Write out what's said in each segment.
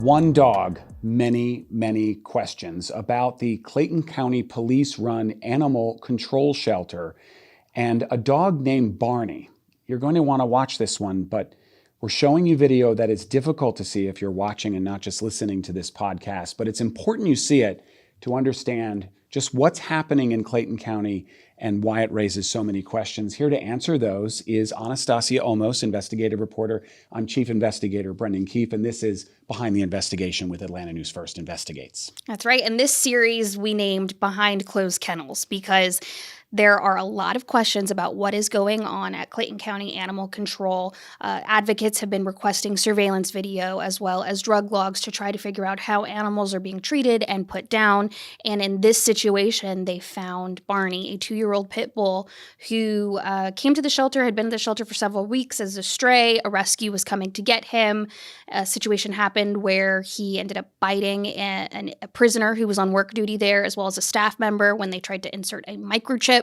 One dog, many, many questions about the Clayton County police-run animal control shelter and a dog named Barney. You're going to want to watch this one, but we're showing you video that is difficult to see if you're watching and not just listening to this podcast, but it's important you see it to understand just what's happening in Clayton County and why it raises so many questions. Here to answer those is Anastasia Olmos, investigative reporter. I'm Chief Investigator Brendan Keefe, and this is Behind the Investigation with Atlanta News First Investigates. That's right. And this series we named Behind Closed Kennels because there are a lot of questions about what is going on at Clayton County Animal Control. Advocates have been requesting surveillance video as well as drug logs to try to figure out how animals are being treated and put down. And in this situation, they found Barney, a 2-year-old pit bull who came to the shelter, had been at the shelter for several weeks as a stray. A rescue was coming to get him. A situation happened where he ended up biting a prisoner who was on work duty there, as well as a staff member when they tried to insert a microchip.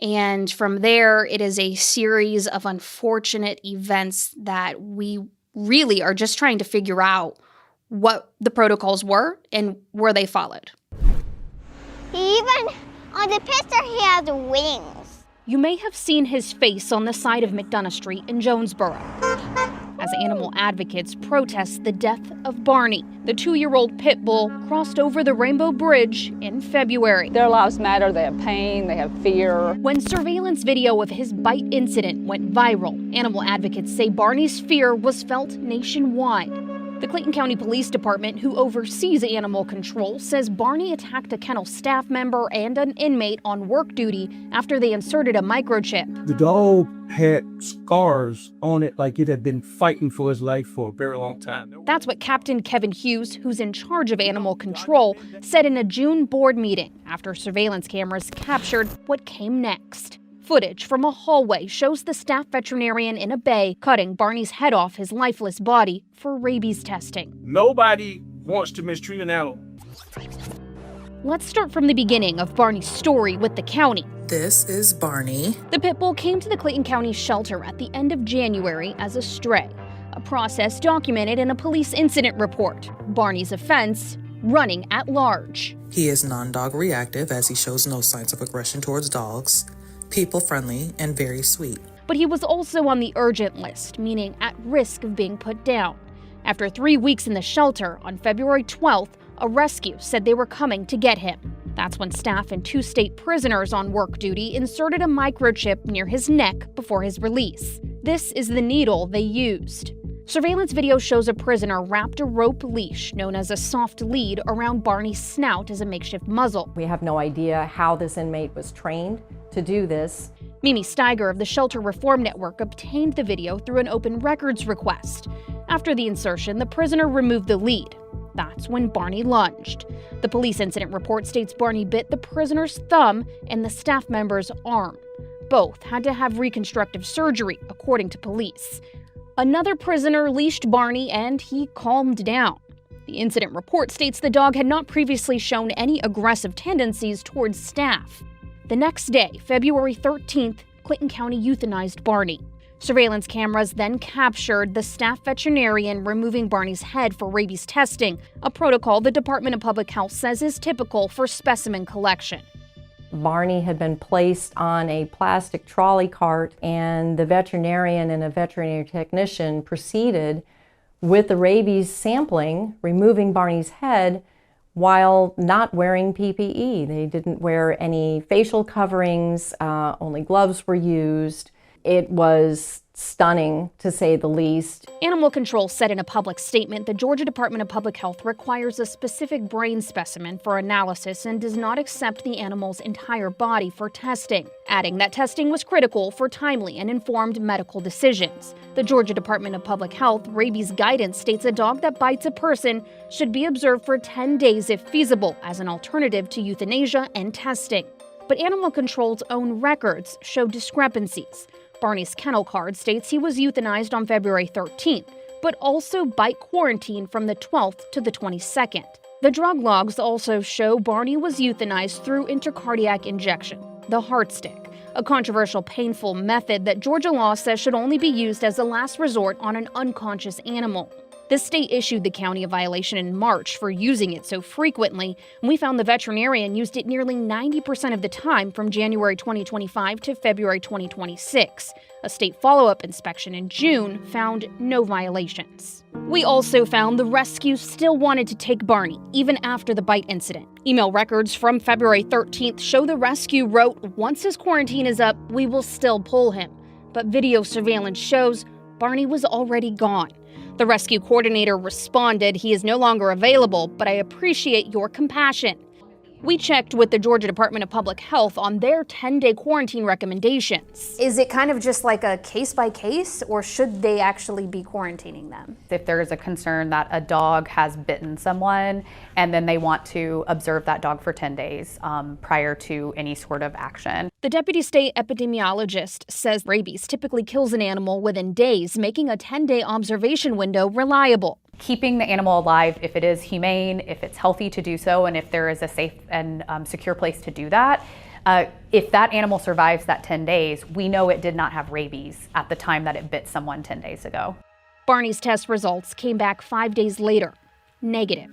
And from there, it is a series of unfortunate events that we really are just trying to figure out what the protocols were and were they followed. Even on the picture, he has wings. You may have seen his face on the side of McDonough Street in Jonesboro as animal advocates protest the death of Barney. The 2-year-old pit bull crossed over the Rainbow Bridge in February. Their lives matter. They have pain. They have fear. When surveillance video of his bite incident went viral, animal advocates say Barney's fear was felt nationwide. The Clayton County Police Department, who oversees animal control, says Barney attacked a kennel staff member and an inmate on work duty after they inserted a microchip. The dog had scars on it like it had been fighting for his life for a very long time. That's what Captain Kevin Hughes, who's in charge of animal control, said in a June board meeting after surveillance cameras captured what came next. Footage from a hallway shows the staff veterinarian in a bay cutting Barney's head off his lifeless body for rabies testing. Nobody wants to mistreat an animal. Let's start from the beginning of Barney's story with the county. This is Barney. The pit bull came to the Clayton County shelter at the end of January as a stray, a process documented in a police incident report. Barney's offense, running at large. He is non-dog reactive as he shows no signs of aggression towards dogs, people-friendly, and very sweet. But he was also on the urgent list, meaning at risk of being put down. After 3 weeks in the shelter, on February 12th, a rescue said they were coming to get him. That's when staff and 2 state prisoners on work duty inserted a microchip near his neck before his release. This is the needle they used. Surveillance video shows a prisoner wrapped a rope leash, known as a soft lead, around Barney's snout as a makeshift muzzle. We have no idea how this inmate was trained to do this. Mimi Steiger of the Shelter Reform Network obtained the video through an open records request. After the insertion, the prisoner removed the lead. That's when Barney lunged. The police incident report states Barney bit the prisoner's thumb and the staff member's arm. Both had to have reconstructive surgery, according to police. Another prisoner leashed Barney and he calmed down. The incident report states the dog had not previously shown any aggressive tendencies towards staff. The next day, February 13th, Clayton County euthanized Barney. Surveillance cameras then captured the staff veterinarian removing Barney's head for rabies testing, a protocol the Department of Public Health says is typical for specimen collection. Barney had been placed on a plastic trolley cart, and the veterinarian and a veterinary technician proceeded with the rabies sampling, removing Barney's head while not wearing PPE. They didn't wear any facial coverings, only gloves were used. It was stunning, to say the least. Animal Control said in a public statement the Georgia Department of Public Health requires a specific brain specimen for analysis and does not accept the animal's entire body for testing, adding that testing was critical for timely and informed medical decisions. The Georgia Department of Public Health rabies guidance states a dog that bites a person should be observed for 10 days if feasible as an alternative to euthanasia and testing. But Animal Control's own records show discrepancies. Barney's kennel card states he was euthanized on February 13th, but also bite quarantine from the 12th to the 22nd. The drug logs also show Barney was euthanized through intracardiac injection, the heart stick, a controversial, painful method that Georgia law says should only be used as a last resort on an unconscious animal. The state issued the county a violation in March for using it so frequently, and we found the veterinarian used it nearly 90% of the time from January 2025 to February 2026. A state follow-up inspection in June found no violations. We also found the rescue still wanted to take Barney, even after the bite incident. Email records from February 13th show the rescue wrote, "Once his quarantine is up, we will still pull him." But video surveillance shows Barney was already gone. The rescue coordinator responded, "He is no longer available, but I appreciate your compassion." We checked with the Georgia Department of Public Health on their 10-day quarantine recommendations. Is it kind of just like a case by case, or should they actually be quarantining them? If there is a concern that a dog has bitten someone and then they want to observe that dog for 10 days prior to any sort of action. The deputy state epidemiologist says rabies typically kills an animal within days, making a 10-day observation window reliable. Keeping the animal alive, if it is humane, if it's healthy to do so, and if there is a safe and secure place to do that, if that animal survives that 10 days, we know it did not have rabies at the time that it bit someone 10 days ago. Barney's test results came back 5 days later, negative.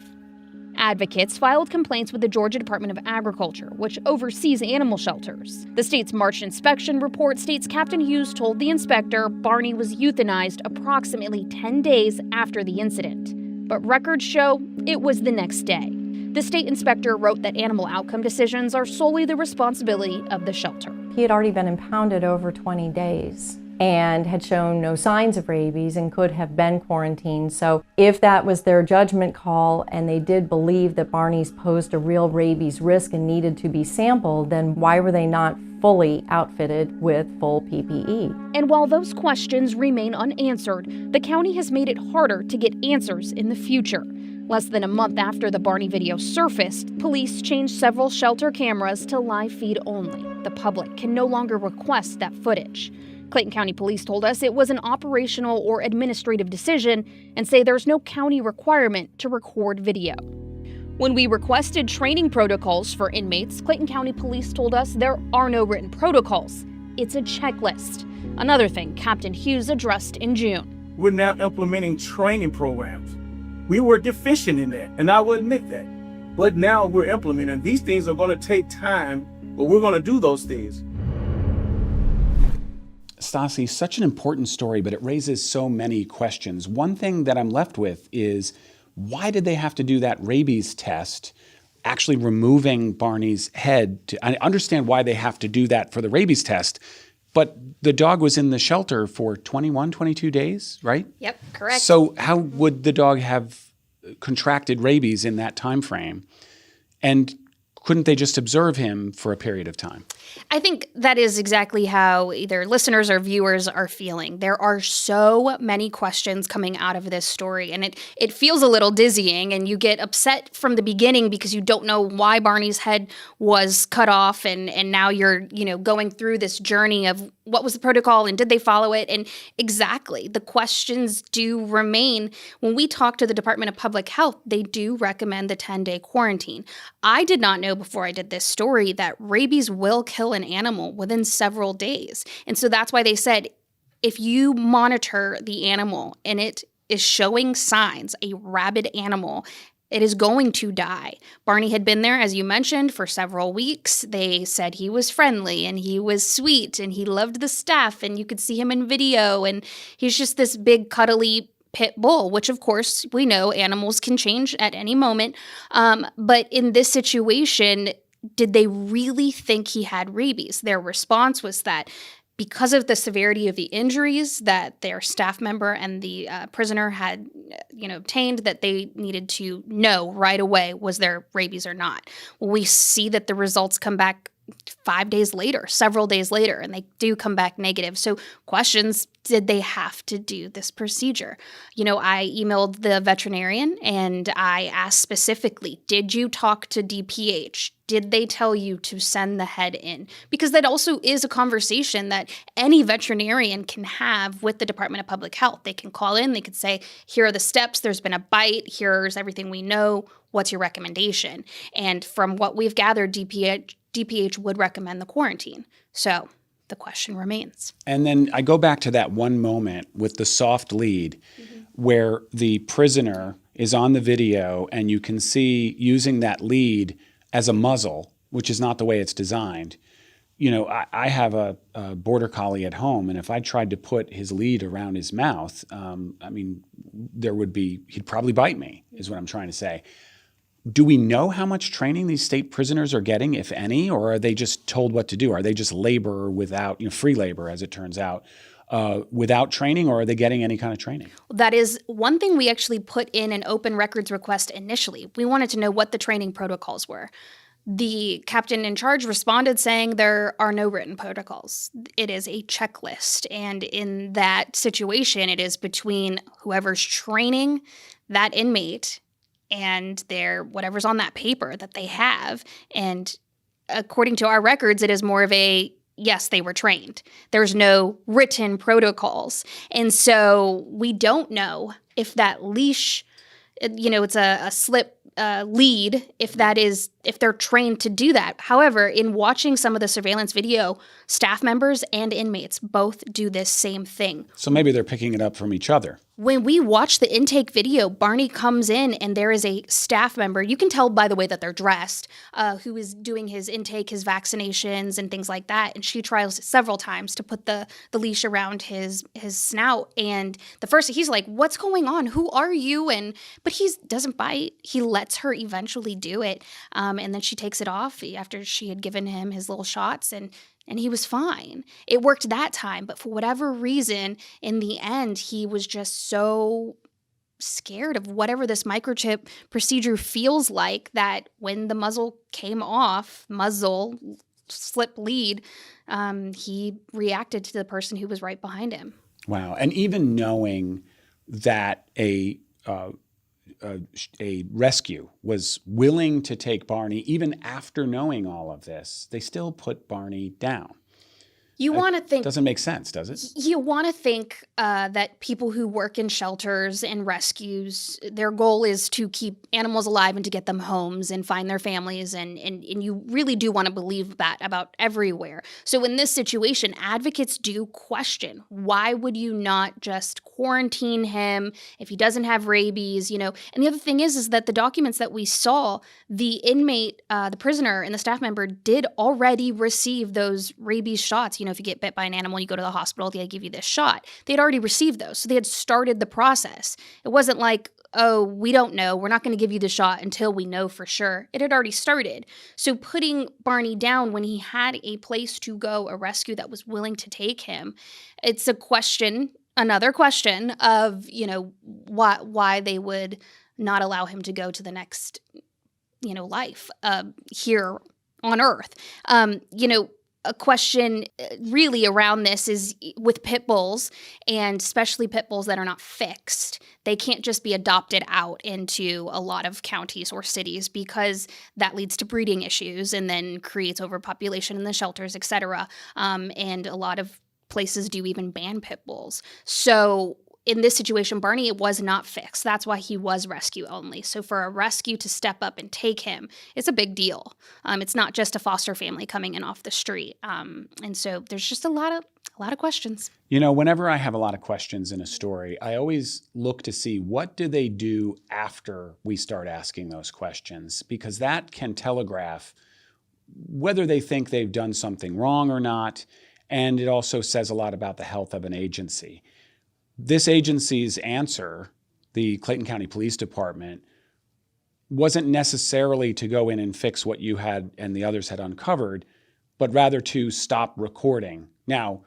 Advocates filed complaints with the Georgia Department of Agriculture, which oversees animal shelters. The state's March inspection report states Captain Hughes told the inspector Barney was euthanized approximately 10 days after the incident. But records show it was the next day. The state inspector wrote that animal outcome decisions are solely the responsibility of the shelter. He had already been impounded over 20 days and had shown no signs of rabies and could have been quarantined. So if that was their judgment call and they did believe that Barney's posed a real rabies risk and needed to be sampled, then why were they not fully outfitted with full PPE? And while those questions remain unanswered, the county has made it harder to get answers in the future. Less than a month after the Barney video surfaced, police changed several shelter cameras to live feed only. The public can no longer request that footage. Clayton County Police told us it was an operational or administrative decision and say there's no county requirement to record video. When we requested training protocols for inmates, Clayton County Police told us there are no written protocols. It's a checklist. Another thing Captain Hughes addressed in June. We're now implementing training programs. We were deficient in that, and I will admit that. But now we're implementing. These things are going to take time, but we're going to do those things. Stassi, such an important story, but it raises so many questions. One thing that I'm left with is, why did they have to do that rabies test, actually removing Barney's head? I understand why they have to do that for the rabies test, but the dog was in the shelter for 21, 22 days, right? Yep, correct. So how would the dog have contracted rabies in that time frame? And couldn't they just observe him for a period of time? I think that is exactly how either listeners or viewers are feeling. There are so many questions coming out of this story, and it feels a little dizzying, and you get upset from the beginning because you don't know why Barney's head was cut off, and now you're going through this journey of what was the protocol and did they follow it? And exactly, the questions do remain. When we talk to the Department of Public Health, they do recommend the 10-day quarantine. I did not know before I did this story that rabies will kill an animal within several days. And so that's why they said, if you monitor the animal and it is showing signs, a rabid animal, it is going to die. Barney had been there, as you mentioned, for several weeks. They said he was friendly and he was sweet and he loved the staff, and you could see him in video, and he's just this big cuddly pit bull, which of course we know animals can change at any moment. But in this situation, did they really think he had rabies? Their response was that because of the severity of the injuries that their staff member and the prisoner had, obtained, that they needed to know right away, was there rabies or not? Well, we see that the results come back 5 days later, several days later, and they do come back negative. So questions, did they have to do this procedure? I emailed the veterinarian and I asked specifically, did you talk to DPH? Did they tell you to send the head in? Because that also is a conversation that any veterinarian can have with the Department of Public Health. They can call in, they could say, here are the steps, there's been a bite, here's everything we know, what's your recommendation? And from what we've gathered, DPH would recommend the quarantine. So the question remains. And then I go back to that one moment with the soft lead. Mm-hmm. where the prisoner is on the video and you can see using that lead as a muzzle, which is not the way it's designed. You know, I have a border collie at home, and if I tried to put his lead around his mouth, I mean, he'd probably bite me, is what I'm trying to say. Do we know how much training these state prisoners are getting, if any, or are they just told what to do? Are they just labor without, free labor, as it turns out, without training, or are they getting any kind of training? That is one thing we actually put in an open records request initially. We wanted to know what the training protocols were. The captain in charge responded saying there are no written protocols. It is a checklist. And in that situation, it is between whoever's training that inmate and whatever's on that paper that they have. And according to our records, it is more of a, yes, they were trained. There's no written protocols. And so we don't know if that leash, it's a slip lead, if they're trained to do that. However, in watching some of the surveillance video, staff members and inmates both do this same thing. So maybe they're picking it up from each other. When we watch the intake video, Barney comes in and there is a staff member, you can tell by the way that they're dressed, who is doing his intake, his vaccinations and things like that. And she tries several times to put the leash around his snout. And the first, he's like, what's going on? Who are you? But he doesn't bite. He lets her eventually do it. And then she takes it off after she had given him his little shots, and he was fine. It worked that time, but for whatever reason, in the end, he was just so scared of whatever this microchip procedure feels like that when the muzzle came off, slip lead, he reacted to the person who was right behind him. Wow. And even knowing that a rescue was willing to take Barney, even after knowing all of this, they still put Barney down. You want to think... Doesn't make sense, does it? You want to think that people who work in shelters and rescues, their goal is to keep animals alive and to get them homes and find their families. And you really do want to believe that about everywhere. So in this situation, advocates do question, why would you not just quarantine him if he doesn't have rabies, And the other thing is that the documents that we saw, the inmate, the prisoner and the staff member did already receive those rabies shots. If you get bit by an animal, you go to the hospital, they give you this shot. They had already received those. So they had started the process. It wasn't like, oh, we don't know. We're not going to give you the shot until we know for sure. It had already started. So putting Barney down when he had a place to go, a rescue that was willing to take him, it's another question of, why they would not allow him to go to the next, life here on Earth. A question really around this is with pit bulls, and especially pit bulls that are not fixed. They can't just be adopted out into a lot of counties or cities because that leads to breeding issues and then creates overpopulation in the shelters, et cetera. And a lot of places do even ban pit bulls. So in this situation, Barney was not fixed. That's why he was rescue only. So for a rescue to step up and take him, it's a big deal. It's not just a foster family coming in off the street. And so there's just a lot of questions. Whenever I have a lot of questions in a story, I always look to see what do they do after we start asking those questions, because that can telegraph whether they think they've done something wrong or not. And it also says a lot about the health of an agency. This agency's answer, the Clayton County Police Department, wasn't necessarily to go in and fix what you had and the others had uncovered, but rather to stop recording. Now,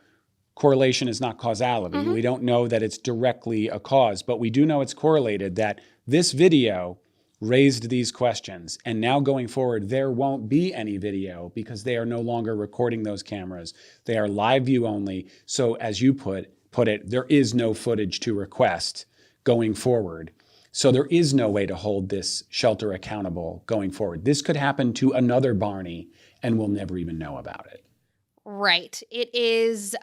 correlation is not causality. Mm-hmm. We don't know that it's directly a cause, but we do know it's correlated, that this video raised these questions. And now going forward, there won't be any video because they are no longer recording those cameras. They are live view only. So as you put it, there is no footage to request going forward. So there is no way to hold this shelter accountable going forward. This could happen to another Barney and we'll never even know about it. Right. It is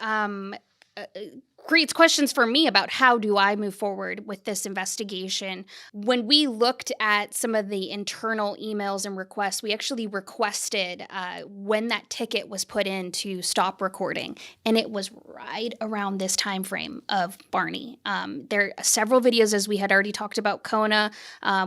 creates questions for me about how do I move forward with this investigation. When we looked at some of the internal emails and requests, we actually requested when that ticket was put in to stop recording, and it was right around this time frame of Barney. There are several videos, as we had already talked about Kona.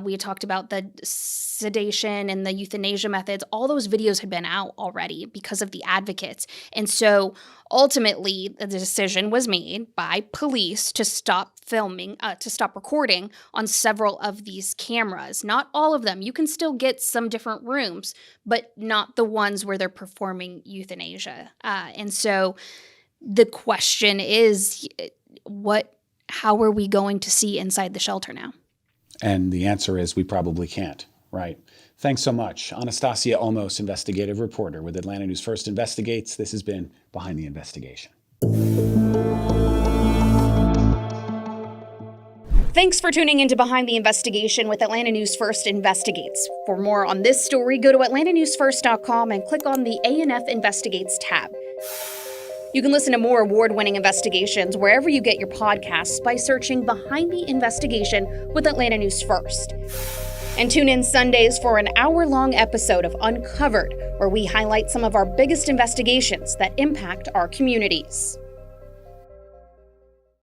We had talked about the sedation and the euthanasia methods. All those videos had been out already because of the advocates. And so ultimately, the decision was made by police to stop filming, to stop recording on several of these cameras. Not all of them. You can still get some different rooms, but not the ones where they're performing euthanasia. And so the question is, how are we going to see inside the shelter now? And the answer is we probably can't, right? Thanks so much. Anastasia Olmos, investigative reporter with Atlanta News First Investigates. This has been Behind the Investigation. Thanks for tuning into Behind the Investigation with Atlanta News First Investigates. For more on this story, go to atlantanewsfirst.com and click on the ANF Investigates tab. You can listen to more award-winning investigations wherever you get your podcasts by searching Behind the Investigation with Atlanta News First. And tune in Sundays for an hour-long episode of Uncovered, where we highlight some of our biggest investigations that impact our communities.